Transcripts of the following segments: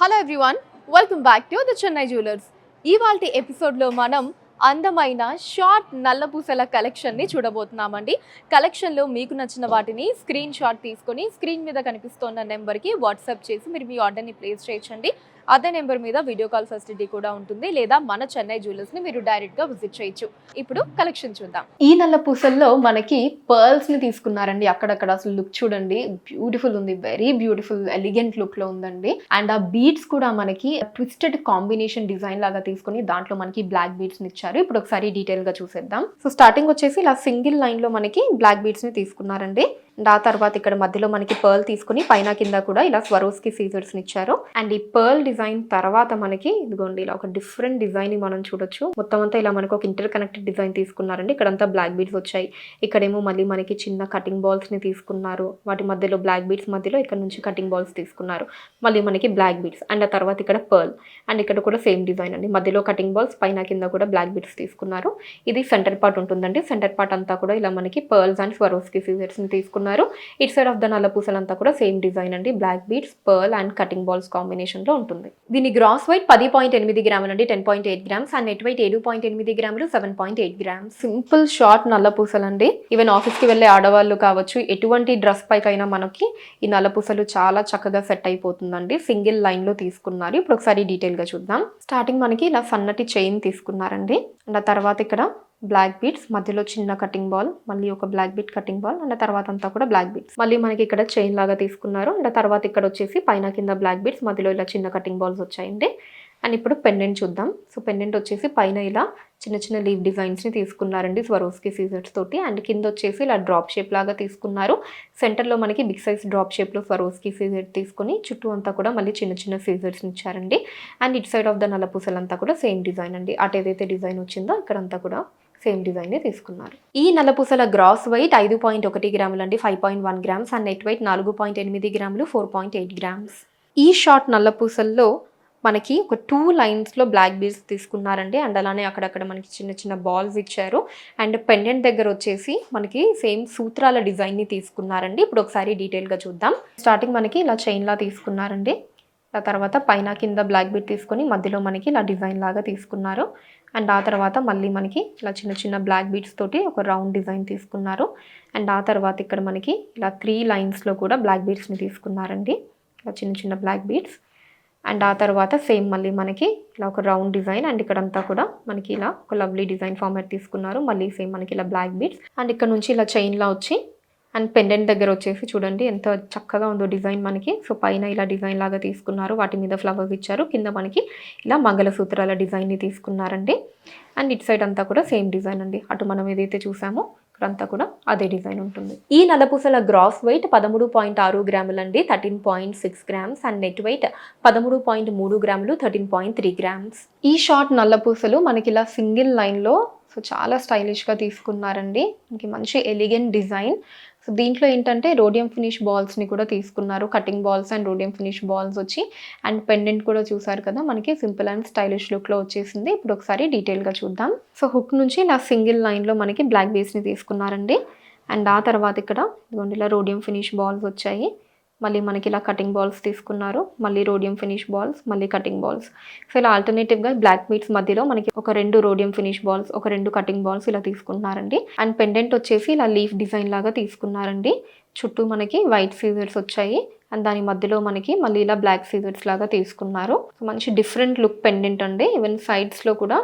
Hello everyone, welcome back to the Chennai jewellers. ఇవాల్టి ఎపిసోడ్లో మనం అందమైన షార్ట్ నల్లపూసల కలెక్షన్ని చూడబోతున్నామండి. కలెక్షన్లో మీకు నచ్చిన వాటిని స్క్రీన్ షాట్ తీసుకొని స్క్రీన్ మీద కనిపిస్తున్న నెంబర్కి వాట్సాప్ చేసి మీరు మీ ఆర్డర్ని ప్లేస్ చేయొచ్చండి. అదే నెంబర్ మీద వీడియో కాల్ ఫెసిలిటీ కూడా ఉంటుంది, లేదా మన చెన్నై జ్యువెలర్స్ని మీరు డైరెక్ట్గా విజిట్ చేయొచ్చు. ఇప్పుడు కలెక్షన్ చూద్దాం. ఈ నల్ల పూసల్లో మనకి పర్ల్స్ని తీసుకున్నారండి. అక్కడక్కడ అసలు లుక్ చూడండి, బ్యూటిఫుల్ ఉంది, వెరీ బ్యూటిఫుల్ ఎలిగెంట్ లుక్లో ఉందండి. అండ్ ఆ బీడ్స్ కూడా మనకి ట్విస్టెడ్ కాంబినేషన్ డిజైన్ లాగా తీసుకొని దాంట్లో మనకి బ్లాక్ బీడ్స్ని ఇచ్చారు. ఇప్పుడు ఒకసారి డీటెయిల్గా చూసేద్దాం. సో స్టార్టింగ్ వచ్చేసి ఇలా సింగిల్ లైన్లో మనకి బ్లాక్ బీడ్స్ని తీసుకున్నారండి. అండ్ ఆ తర్వాత ఇక్కడ మధ్యలో మనకి పర్ల్ తీసుకుని పైన కింద కూడా ఇలా స్వరోస్కి సీజర్స్ని ఇచ్చారు. అండ్ ఈ పర్ల్ డిజైన్ తర్వాత మనకి ఇదిగోండి ఇలా ఒక డిఫరెంట్ డిజైన్ ని మనం చూడొచ్చు. మొత్తం అంతా ఇలా మనకు ఒక ఇంటర్ కనెక్టెడ్ డిజైన్ తీసుకున్నారండి. ఇక్కడంతా బ్లాక్ బీడ్స్ వచ్చాయి. ఇక్కడేమో మళ్ళీ మనకి చిన్న కటింగ్ బాల్స్ ని తీసుకున్నారు. వాటి మధ్యలో బ్లాక్ బీడ్స్ మధ్యలో ఇక్కడ నుంచి కటింగ్ బాల్స్ తీసుకున్నారు. మళ్ళీ మనకి బ్లాక్ బీడ్స్ అండ్ ఆ తర్వాత ఇక్కడ పర్ల్ అండ్ ఇక్కడ కూడా సేమ్ డిజైన్ అండి. మధ్యలో కటింగ్ బాల్స్, పైన కింద కూడా బ్లాక్ బీడ్స్ తీసుకున్నారు. ఇది సెంటర్ పార్ట్ ఉంటుందండి. సెంటర్ పార్ట్ అంతా కూడా ఇలా మనకి పర్ల్స్ అండ్ స్వరోస్కి సీజర్స్ ని తీసుకున్నారు. ఇట్ సైడ్ ఆఫ్ ద నల్ల పూసలంతా కూడా సేమ్ డిజైన్ అండి. Black beads, pearl and cutting balls combination లో ఉంటుంది. దీని గ్రాస్ వెయిట్ 10.8 గ్రాములు అండి, 10.8 గ్రామ్స్. అండ్ నెట్ వెయిట్ 7.8 గ్రాములు, 7.8 గ్రామ్స్. సింపుల్ షార్ట్ నల్ల పూసలండి. ఈవెన్ ఆఫీస్ కి వెళ్ళే ఆడవాళ్ళు కావచ్చు, ఎటువంటి డ్రెస్ పైకైనా మనకి ఈ నల్ల పూసలు చాలా చక్కగా సెట్ అయిపోతుందండి. సింగిల్ లైన్ లో తీసుకున్నారు. ఇప్పుడు ఒకసారి డీటెయిల్ గా చూద్దాం. స్టార్టింగ్ మనకి ఇలా సన్నటి చైన్ తీసుకున్నారండి. అండ్ ఆ తర్వాత ఇక్కడ బ్లాక్ బీడ్స్, మధ్యలో చిన్న కటింగ్ బాల్, మళ్ళీ ఒక black bead cutting ball and తర్వాత అంతా కూడా బ్లాక్ బీడ్స్. మళ్ళీ మనకి ఇక్కడ చైన్ లాగా తీసుకున్నారు. అండ్ తర్వాత ఇక్కడ వచ్చేసి పైన కింద బ్లాక్ బీడ్స్, మధ్యలో ఇలా చిన్న కటింగ్ బాల్స్ వచ్చాయండి. అండ్ ఇప్పుడు పెండెంట్ చూద్దాం. సో పెండెంట్ వచ్చేసి పైన ఇలా చిన్న చిన్న లీవ్ డిజైన్స్ని తీసుకున్నారండి స్వరోస్కి సీజర్స్ తోటి. అండ్ కింద వచ్చేసి ఇలా డ్రాప్ షేప్ లాగా తీసుకున్నారు. సెంటర్లో మనకి బిగ్ సైజ్ డ్రాప్ షేప్లో స్వరోస్కి సీజర్ తీసుకుని చుట్టూ అంతా కూడా మళ్ళీ చిన్న చిన్న సీజర్స్ని ఇచ్చారండి. And it side of the నల్లపూసలంతా కూడా సేమ్ డిజైన్ అండి. అటు ఏదైతే డిజైన్ వచ్చిందో ఇక్కడంతా కూడా సేమ్ డిజైన్ ని తీసుకున్నారు. ఈ నల్లపూసల గ్రాస్ వెయిట్ 5.1 గ్రాములు అండి, 5.1 గ్రామ్స్. అండ్ నెట్ వెయిట్ 4.8 గ్రాములు, 4.8 గ్రామ్స్. ఈ షార్ట్ నల్లపూసల్లో మనకి ఒక 2 లైన్స్లో బ్లాక్ బీడ్స్ తీసుకున్నారండి. అండ్ అలానే అక్కడక్కడ మనకి చిన్న చిన్న బాల్స్ ఇచ్చారు. అండ్ పెండెంట్ దగ్గర వచ్చేసి మనకి సేమ్ సూత్రాల డిజైన్ని తీసుకున్నారండి. ఇప్పుడు ఒకసారి డీటెయిల్గా చూద్దాం. స్టార్టింగ్ మనకి ఇలా చైన్లా తీసుకున్నారండి. ఆ తర్వాత పైన కింద బ్లాక్ బీడ్ తీసుకొని మధ్యలో మనకి ఇలా డిజైన్ లాగా తీసుకున్నారు. అండ్ ఆ తర్వాత మళ్ళీ మనకి ఇలా చిన్న చిన్న బ్లాక్ బీడ్స్ తోటి ఒక రౌండ్ డిజైన్ తీసుకున్నారు. అండ్ ఆ తర్వాత ఇక్కడ మనకి ఇలా 3 లైన్స్లో కూడా బ్లాక్ బీడ్స్ని తీసుకున్నారండి. ఇలా చిన్న చిన్న బ్లాక్ బీడ్స్. అండ్ ఆ తర్వాత సేమ్ మళ్ళీ మనకి ఇలా ఒక రౌండ్ డిజైన్. అండ్ ఇక్కడంతా కూడా మనకి ఇలా ఒక లవ్లీ డిజైన్ ఫార్మాట్ తీసుకున్నారు. మళ్ళీ సేమ్ మనకి ఇలా బ్లాక్ బీడ్స్. అండ్ ఇక్కడ నుంచి ఇలా చైన్లా వచ్చి అండ్ పెండెంట్ దగ్గర వచ్చేసి చూడండి ఎంత చక్కగా ఉందో డిజైన్ మనకి. సో పైన ఇలా డిజైన్ లాగా తీసుకున్నారు, వాటి మీద ఫ్లవర్స్ ఇచ్చారు. కింద మనకి ఇలా మంగళసూత్రాల డిజైన్ని తీసుకున్నారండి. అండ్ ఇట్ సైడ్ అంతా కూడా సేమ్ డిజైన్ అండి. అటు మనం ఏదైతే చూసామో ఇక్కడంతా కూడా అదే డిజైన్ ఉంటుంది. ఈ నల్లపూసల గ్రాస్ వెయిట్ 13.6 గ్రాములు అండి, 13.6 గ్రామ్స్. అండ్ నెట్ వెయిట్ 13.3 గ్రాములు, 13.3 గ్రామ్స్. ఈ షార్ట్ నల్లపూసలు మనకి ఇలా సింగిల్ లైన్లో సో చాలా స్టైలిష్గా తీసుకున్నారండి. మనకి మంచి ఎలిగెంట్ డిజైన్. సో దీంట్లో ఏంటంటే రోడియం ఫినిష్ బాల్స్ని కూడా తీసుకున్నారు. Cutting balls and rhodium finish balls వచ్చి అండ్ పెండెంట్ కూడా చూసారు కదా, మనకి సింపుల్ అండ్ స్టైలిష్ లుక్లో వచ్చేసింది. ఇప్పుడు ఒకసారి డీటెయిల్గా చూద్దాం. సో హుక్ నుంచి ఇలా సింగిల్ లైన్లో మనకి బ్లాక్ బీడ్స్ని తీసుకున్నారండి. అండ్ ఆ తర్వాత ఇక్కడ ఇదిగోండి ఇలా రోడియం ఫినిష్ బాల్స్ వచ్చాయి. మళ్ళీ మనకి ఇలా కటింగ్ బాల్స్ తీసుకున్నారు. మళ్ళీ రోడియం ఫినిష్ బాల్స్, మళ్ళీ కటింగ్ బాల్స్. సో ఇలా ఆల్టర్నేటివ్గా బ్లాక్ బీడ్స్ మధ్యలో మనకి ఒక 2 రోడియం ఫినిష్ బాల్స్, ఒక 2 కటింగ్ బాల్స్ ఇలా తీసుకుంటున్నారండి. అండ్ పెండెంట్ వచ్చేసి ఇలా లీఫ్ డిజైన్ లాగా తీసుకున్నారండి. చుట్టూ మనకి వైట్ సీజర్స్ వచ్చాయి. అండ్ దాని మధ్యలో మనకి మళ్ళీ ఇలా బ్లాక్ సీజర్స్ లాగా తీసుకున్నారు. సో మంచి డిఫరెంట్ లుక్ పెండెంట్ అండి. ఈవెన్ సైడ్స్లో కూడా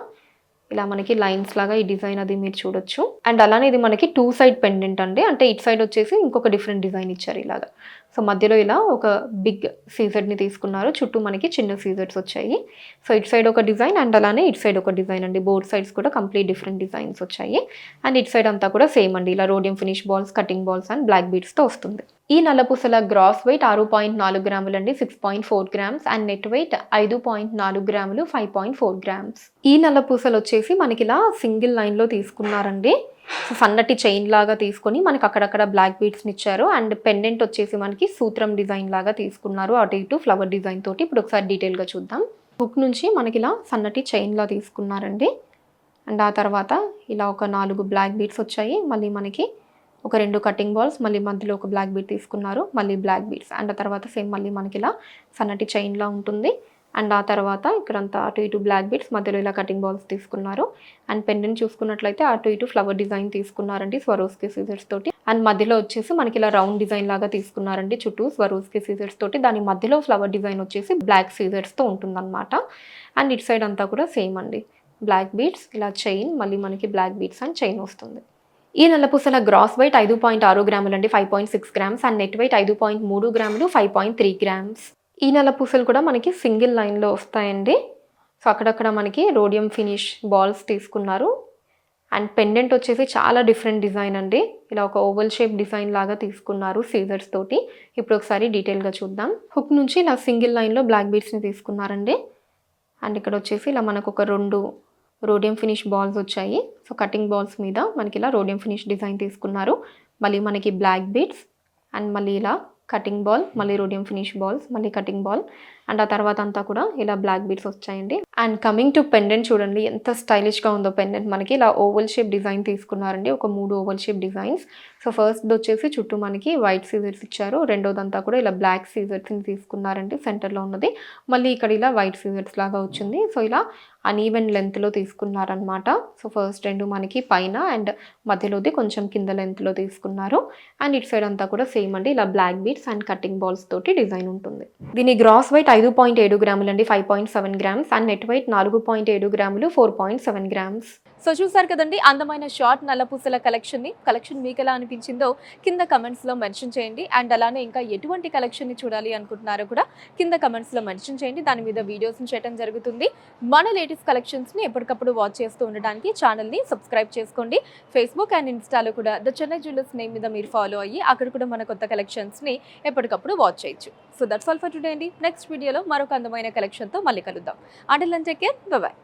ఇలా మనకి లైన్స్ లాగా ఈ డిజైన్ అది మీరు చూడొచ్చు. అండ్ అలానే ఇది మనకి 2 సైడ్ పెండెంట్ అండి. అంటే ఇట్ సైడ్ వచ్చేసి ఇంకొక డిఫరెంట్ డిజైన్ ఇచ్చారు ఇలాగా. సో మధ్యలో ఇలా ఒక బిగ్ సీజర్ని తీసుకున్నారు. చుట్టూ మనకి చిన్న సీజర్స్ వచ్చాయి. సో ఇట్ సైడ్ ఒక డిజైన్ అండ్ అలానే ఇట్ సైడ్ ఒక డిజైన్ అండి. బోత్ సైడ్స్ కూడా కంప్లీట్ డిఫరెంట్ డిజైన్స్ వచ్చాయి. అండ్ ఇట్ సైడ్ అంతా కూడా సేమ్ అండి. ఇలా rhodium finish balls, cutting balls and black బీడ్స్తో వస్తుంది. ఈ నల్లపూసల గ్రాస్ వెయిట్ 6.4 గ్రాములు అండి, 6.4 గ్రామ్స్. అండ్ నెట్ వెయిట్ 5.4 గ్రాములు, 5.4 గ్రామ్స్. ఈ నల్లపూసలు వచ్చేసి మనకి ఇలా సింగిల్ లైన్లో తీసుకున్నారండి. సో సన్నటి చైన్ లాగా తీసుకొని మనకి అక్కడక్కడ బ్లాక్ బీడ్స్ని ఇచ్చారు. అండ్ పెండెంట్ వచ్చేసి మనకి సూత్రం డిజైన్ లాగా తీసుకున్నారు, అటు ఇటు ఫ్లవర్ డిజైన్ తోటి. ఇప్పుడు ఒకసారి డీటెయిల్గా చూద్దాం. హుక్ నుంచి మనకి ఇలా సన్నటి చైన్లా తీసుకున్నారండి. అండ్ ఆ తర్వాత ఇలా ఒక 4 బ్లాక్ బీడ్స్ వచ్చాయి. మళ్ళీ మనకి ఒక 2 కటింగ్ బాల్స్, మళ్ళీ మధ్యలో ఒక బ్లాక్ బీడ్ తీసుకున్నారు, మళ్ళీ బ్లాక్ బీడ్స్. అండ్ ఆ తర్వాత సేమ్ మళ్ళీ మనకి ఇలా సన్నటి చైన్లా ఉంటుంది. అండ్ ఆ తర్వాత ఇక్కడంతా అటు ఇటు బ్లాక్ బీడ్స్, మధ్యలో ఇలా కటింగ్ బాల్స్ తీసుకున్నారు. అండ్ పెండెంట్ చూసుకున్నట్లయితే అటు ఇటు ఫ్లవర్ డిజైన్ తీసుకున్నారండి స్వరోస్కి సీజర్స్ తోటి. అండ్ మధ్యలో వచ్చేసి మనకి ఇలా రౌండ్ డిజైన్ లాగా తీసుకున్నారండి చుట్టూ స్వరోస్కి సీజర్స్ తోటి. దాని మధ్యలో ఫ్లవర్ డిజైన్ వచ్చేసి బ్లాక్ సీజర్స్తో ఉంటుందన్నమాట. అండ్ ఇటు సైడ్ అంతా కూడా సేమ్ అండి, బ్లాక్ బీడ్స్, ఇలా చైన్, మళ్ళీ మనకి బ్లాక్ బీడ్స్ అండ్ చైన్ వస్తుంది. ఈ నల్లపూసల గ్రాస్ వెయిట్ 5.6 గ్రాములు అండి, 5.6 గ్రామ్స్. అండ్ నెట్ వెయిట్ 5.3 గ్రాములు, 5.3 గ్రామ్స్. ఈ నల్లపూసలు కూడా మనకి సింగిల్ లైన్లో వస్తాయండి. సో అక్కడక్కడ మనకి రోడియం ఫినిష్ బాల్స్ తీసుకున్నారు. అండ్ పెండెంట్ వచ్చేసి చాలా డిఫరెంట్ డిజైన్ అండి, ఇలా ఒక ఓవల్ షేప్ డిజైన్ లాగా తీసుకున్నారు సీజర్స్ తోటి. ఇప్పుడు ఒకసారి డీటెయిల్గా చూద్దాం. హుక్ నుంచి ఇలా సింగిల్ లైన్లో బ్లాక్ బీడ్స్ని తీసుకున్నారండి. అండ్ ఇక్కడ వచ్చేసి ఇలా మనకు ఒక 2 రోడియం ఫినిష్ బాల్స్ వచ్చాయి. సో కటింగ్ బాల్స్ మీద మనకి ఇలా రోడియం ఫినిష్ డిజైన్ తీసుకున్నారు. మళ్ళీ మనకి బ్లాక్ బీడ్స్, అండ్ మళ్ళీ ఇలా కటింగ్ బాల్, మళ్ళీ రోడియం ఫినిష్ బాల్స్, మళ్ళీ కటింగ్ బాల్. అండ్ ఆ తర్వాత అంతా కూడా ఇలా బ్లాక్ బీడ్స్ వచ్చాయండి. అండ్ కమింగ్ టు పెండెంట్ చూడండి ఎంత స్టైలిష్గా ఉందో పెండెంట్. మనకి ఇలా ఓవల్ షేప్ డిజైన్ తీసుకున్నారండి, ఒక 3 oval shape designs. So first వచ్చేసి చుట్టూ మనకి వైట్ సీజర్స్ ఇచ్చారు, రెండోదంతా కూడా ఇలా బ్లాక్ సీజర్స్ని తీసుకున్నారండి సెంటర్లో ఉన్నది. మళ్ళీ ఇక్కడ ఇలా వైట్ సీజర్స్ లాగా వచ్చింది. సో ఇలా అన్ఈవెన్ లెంత్లో తీసుకున్నారనమాట. సో ఫస్ట్ 2 మనకి పైన అండ్ మధ్యలోది కొంచెం కింద లెంత్లో తీసుకున్నారు. అండ్ ఇటు సైడ్ అంతా కూడా సేమ్ అండి, ఇలా black beads and cutting balls తోటి డిజైన్ ఉంటుంది. దీని గ్రాస్ వెయిట్ 5.7 గ్రాములు అండి, 5.7 గ్రామ్స్. అండ్ నెట్ వెయిట్ 4.7 గ్రాములు, 4.7 గ్రామ్స్. సో చూసారు కదండి అందమైన షార్ట్ నల్లపూసల కలెక్షన్ మీకు ఎలా అనిపించిందో కింద కమెంట్స్లో మెన్షన్ చేయండి. అండ్ అలానే ఇంకా ఎటువంటి కలెక్షన్ని చూడాలి అనుకుంటున్నారో కూడా కింద కమెంట్స్లో మెన్షన్ చేయండి. దాని మీద వీడియోస్ని చేయడం జరుగుతుంది. మన లేటెస్ట్ కలెక్షన్స్ని ఎప్పటికప్పుడు వాచ్ చేస్తూ ఉండడానికి ఛానల్ని సబ్స్క్రైబ్ చేసుకోండి. ఫేస్బుక్ అండ్ ఇన్స్టాలో కూడా ద చెన్నై జ్యువెలర్స్ నేమ్ మీద మీరు ఫాలో అయ్యి అక్కడ కూడా మన కొత్త కలెక్షన్స్ని ఎప్పటికప్పుడు వాచ్ చేయొచ్చు. So that's all for today అండి. నెక్స్ట్ వీడియోలో మరొక అందమైన కలెక్షన్తో మళ్ళీ కలుద్దాం. Until then take care, bye by.